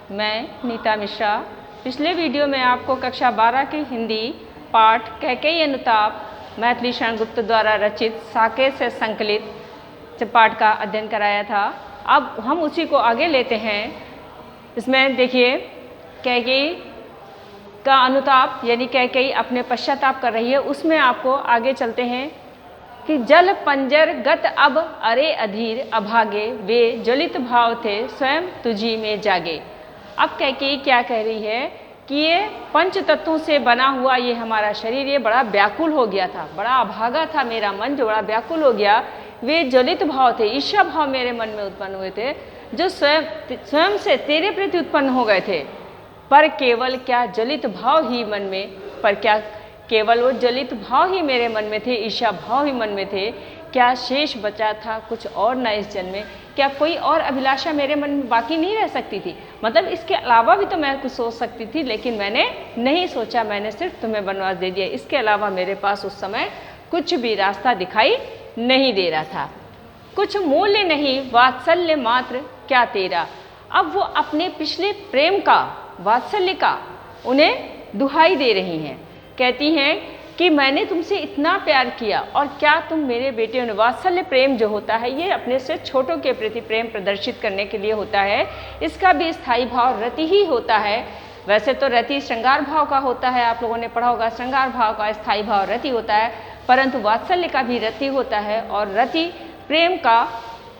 मैं नीता मिश्रा। पिछले वीडियो में आपको कक्षा 12 की हिंदी पाठ कैकेयी अनुताप मैथिली शरण गुप्त द्वारा रचित साकेत से संकलित पाठ का अध्ययन कराया था। अब हम उसी को आगे लेते हैं। इसमें देखिए, कैकेयी का अनुताप यानी कैकेयी अपने पश्चाताप कर रही है, उसमें आपको आगे चलते हैं कि जल पंजर गत अब अरे अधीर अभागे, वे ज्वलित भाव थे स्वयं तुझी में जागे। अब कैकेयी क्या कह रही है कि ये पंच तत्वों से बना हुआ ये हमारा शरीर ये बड़ा व्याकुल हो गया था, बड़ा अभागा था मेरा मन जो बड़ा व्याकुल हो गया। वे ज्वलित भाव थे, ईर्ष्या भाव मेरे मन में उत्पन्न हुए थे जो स्वयं से तेरे प्रति उत्पन्न हो गए थे। पर केवल क्या ज्वलित भाव ही मन में, पर क्या केवल वो ज्वलित भाव ही मेरे मन में थे, ईर्ष्या भाव ही मन में थे। क्या शेष बचा था कुछ और न इस जन्म में? क्या कोई और अभिलाषा मेरे मन में बाकी नहीं रह सकती थी? मतलब इसके अलावा भी तो मैं कुछ सोच सकती थी, लेकिन मैंने नहीं सोचा, मैंने सिर्फ तुम्हें वनवास दे दिया। इसके अलावा मेरे पास उस समय कुछ भी रास्ता दिखाई नहीं दे रहा था। कुछ मूल्य नहीं वात्सल्य मात्र क्या तेरा। अब वो अपने पिछले प्रेम का, वात्सल्य का उन्हें दुहाई दे रही हैं। कहती हैं कि मैंने तुमसे इतना प्यार किया और क्या तुम मेरे बेटे हो। वात्सल्य प्रेम जो होता है ये अपने से छोटों के प्रति प्रेम प्रदर्शित करने के लिए होता है। इसका भी स्थायी भाव रति ही होता है। वैसे तो रति श्रृंगार भाव का होता है, आप लोगों ने पढ़ा होगा, श्रृंगार भाव का स्थायी भाव रति होता है, परंतु वात्सल्य का भी रति होता है और रति प्रेम का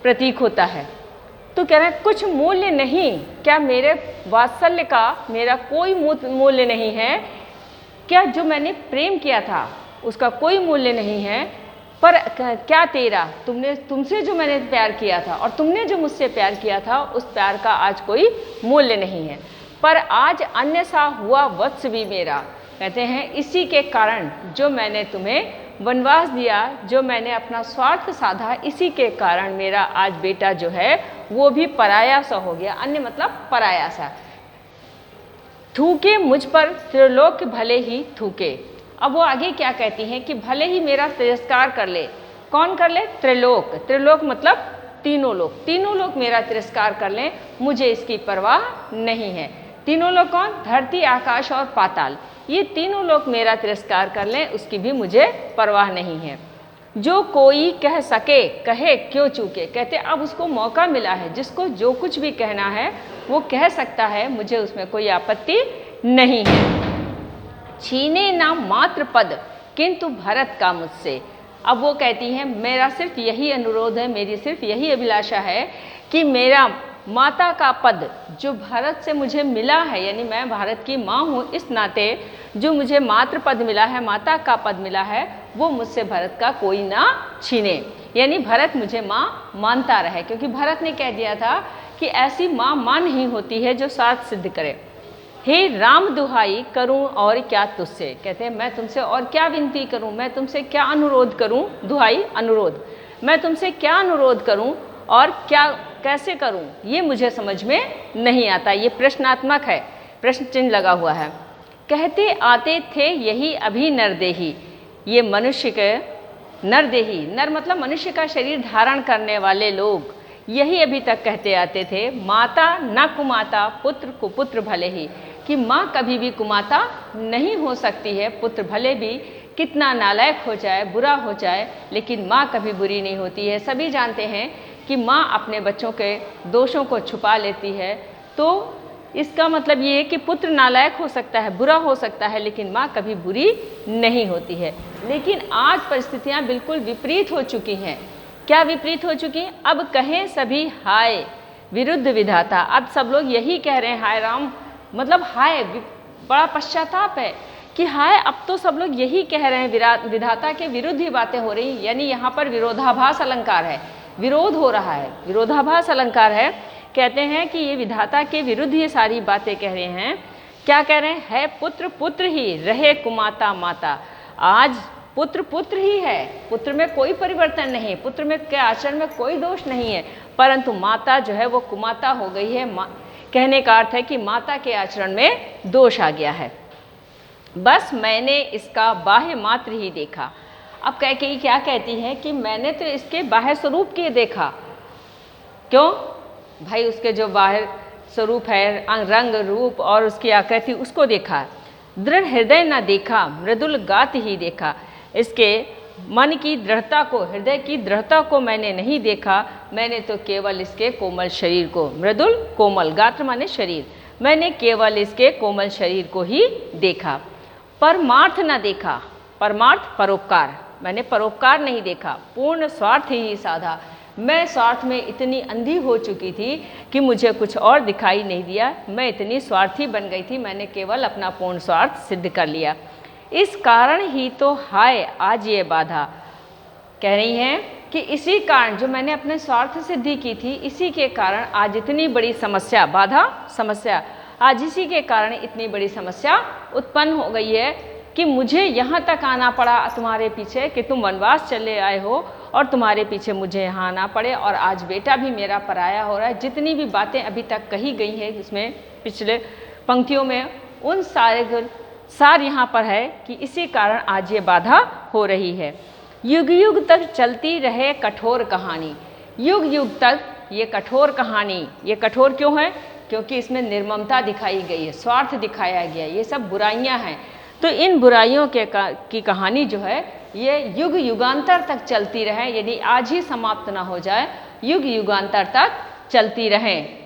प्रतीक होता है। तो कह रहे हैं कुछ मूल्य नहीं, क्या मेरे वात्सल्य का मेरा कोई मूल्य नहीं है? क्या जो मैंने प्रेम किया था उसका कोई मूल्य नहीं है? पर क्या तेरा, तुमसे जो मैंने प्यार किया था और तुमने जो मुझसे प्यार किया था उस प्यार का आज कोई मूल्य नहीं है। पर आज अन्य सा हुआ वत्स भी मेरा। कहते हैं इसी के कारण जो मैंने तुम्हें वनवास दिया, जो मैंने अपना स्वार्थ साधा, इसी के कारण मेरा आज बेटा जो है वो भी पराया सा हो गया। अन्य मतलब पराया सा। थूके मुझ पर त्रिलोक भले ही थूके। अब वो आगे क्या कहती हैं कि भले ही मेरा तिरस्कार कर ले। कौन कर ले? त्रिलोक। त्रिलोक मतलब तीनों लोग, तीनों लोग मेरा तिरस्कार कर लें, मुझे इसकी परवाह नहीं है। तीनों लोग कौन? धरती, आकाश और पाताल। ये तीनों लोग मेरा तिरस्कार कर लें, उसकी भी मुझे परवाह नहीं है। जो कोई कह सके कहे क्यों चूके। कहते अब उसको मौका मिला है, जिसको जो कुछ भी कहना है वो कह सकता है, मुझे उसमें कोई आपत्ति नहीं है। छीने ना मात्र पद किंतु भरत का मुझसे। अब वो कहती है मेरा सिर्फ यही अनुरोध है, मेरी सिर्फ यही अभिलाषा है कि मेरा माता का पद जो भरत से मुझे मिला है, यानी मैं भारत की माँ हूँ, इस नाते जो मुझे मातृ पद मिला है, माता का पद मिला है, वो मुझसे भरत का कोई ना छीने। यानी भरत मुझे माँ मानता रहे, क्योंकि भरत ने कह दिया था कि ऐसी माँ नहीं होती है जो स्वार्थ सिद्ध करे। हे राम दुहाई करूं और क्या तुझसे। कहते हैं मैं तुमसे और क्या विनती करूं, मैं तुमसे क्या अनुरोध करूं। दुहाई अनुरोध, मैं तुमसे क्या अनुरोध करूं और क्या कैसे करूं, ये मुझे समझ में नहीं आता। ये प्रश्नात्मक है, प्रश्न चिन्ह लगा हुआ है। कहते आते थे यही अभी नरदेही। ये मनुष्य के नरदेही, नर मतलब मनुष्य का शरीर धारण करने वाले लोग, यही अभी तक कहते आते थे माता न कुमाता पुत्र कुपुत्र भले ही। कि माँ कभी भी कुमाता नहीं हो सकती है, पुत्र भले भी कितना नालायक हो जाए, बुरा हो जाए, लेकिन माँ कभी बुरी नहीं होती है। सभी जानते हैं कि माँ अपने बच्चों के दोषों को छुपा लेती है। तो इसका मतलब ये है कि पुत्र नालायक हो सकता है, बुरा हो सकता है, लेकिन माँ कभी बुरी नहीं होती है। लेकिन आज परिस्थितियाँ बिल्कुल विपरीत हो चुकी हैं। क्या विपरीत हो चुकी हैं? अब कहें सभी हाय विरुद्ध विधाता। अब सब लोग यही कह रहे हैं हाय राम, मतलब हाय, बड़ा पश्चाताप है कि हाय, अब तो सब लोग यही कह रहे हैं, विधाता के विरुद्ध ही बातें हो रही। यानी यहाँ पर विरोधाभास अलंकार है, विरोध हो रहा है, विरोधाभास अलंकार है। कहते हैं कि ये विधाता के विरुद्ध ये सारी बातें कह रहे हैं। क्या कह रहे हैं? है पुत्र पुत्र ही रहे कुमाता माता। आज पुत्र पुत्र ही है, पुत्र में कोई परिवर्तन नहीं, पुत्र में के आचरण में कोई दोष नहीं है, परंतु माता जो है वो कुमाता हो गई है। कहने का अर्थ है कि माता के आचरण में दोष आ गया है। बस मैंने इसका बाह्य मात्र ही देखा। अब कैकेयी क्या कहती है कि मैंने तो इसके बाह्य स्वरूप के देखा। क्यों भाई? उसके जो बाहर स्वरूप है, रंग रूप और उसकी आकृति, उसको देखा। दृढ़ हृदय न देखा, मृदुल गात ही देखा। इसके मन की दृढ़ता को, हृदय की दृढ़ता को मैंने नहीं देखा, मैंने तो केवल इसके कोमल शरीर को, मृदुल कोमल, गात्र माने शरीर, मैंने केवल इसके कोमल शरीर को ही देखा। परमार्थ न देखा, परमार्थ परोपकार, मैंने परोपकार नहीं देखा, पूर्ण स्वार्थ ही साधा। मैं स्वार्थ में इतनी अंधी हो चुकी थी कि मुझे कुछ और दिखाई नहीं दिया, मैं इतनी स्वार्थी बन गई थी, मैंने केवल अपना पूर्ण स्वार्थ सिद्ध कर लिया। इस कारण ही तो हाय आज ये बाधा, कह रही हैं कि इसी कारण, जो मैंने अपने स्वार्थ सिद्धि की थी, इसी के कारण आज इतनी बड़ी समस्या, बाधा समस्या, आज इसी के कारण इतनी बड़ी समस्या उत्पन्न हो गई है कि मुझे यहाँ तक आना पड़ा तुम्हारे पीछे, कि तुम वनवास चले आए हो और तुम्हारे पीछे मुझे यहाँ आना पड़े, और आज बेटा भी मेरा पराया हो रहा है। जितनी भी बातें अभी तक कही गई हैं इसमें पिछले पंक्तियों में, उन सारे सार यहाँ पर है कि इसी कारण आज ये बाधा हो रही है। युग युग तक चलती रहे कठोर कहानी, युग युग तक ये कठोर कहानी, ये कठोर क्यों है? क्योंकि इसमें निर्ममता दिखाई गई है, स्वार्थ दिखाया गया, ये सब बुराइयां हैं। तो इन बुराइयों की कहानी जो है ये युग युगांतर तक चलती रहे, यदि आज ही समाप्त ना हो जाए, युग युगांतर तक चलती रहें।